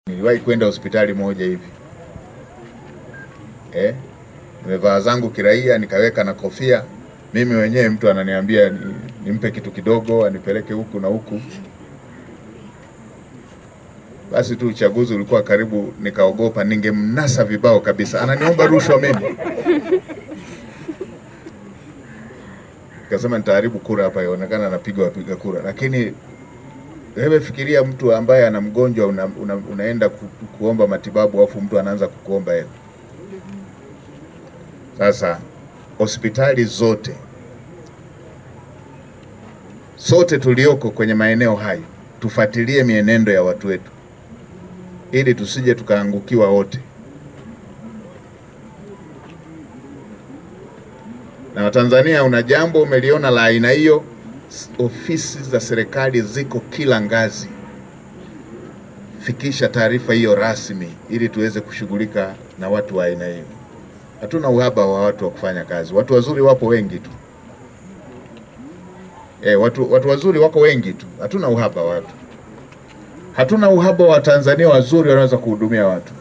Niliwahi kwenda hospitali moja hivi. Nimevaa zangu kiraia, nikaweka na kofia. Mimi mwenyewe mtu ananiambia nimpe kitu kidogo, anipeleke huku na huku. Basi tu uchaguzi ulikuwa karibu, nikaogopa ningemnasa vibao kabisa. Ananiomba rushwa mimi. Nikasema nitaharibu kura hapa, yaonekana wapiga kura. Lakini wewe fikiria mtu ambaye ana mgonjwa, unaenda kuomba matibabu afu mtu anaanza kukuomba hela. Sasa hospitali sote tulioko kwenye maeneo hayo tufuatilie mienendo ya watu wetu ili tusije tukaangukiwa wote. Na Watanzania, una jambo umeliona la aina hiyo, ofisi za serikali ziko kila ngazi. Fikisha taarifa hiyo rasmi ili tuweze kushughulika na watu wa aina hiyo. Hatuna uhaba wa watu wa kufanya kazi. Watu wazuri wapo wengi tu. Watu wazuri wako wengi tu. Hatuna uhaba wa watu. Hatuna uhaba wa Tanzania wazuri wanaweza kuhudumia watu.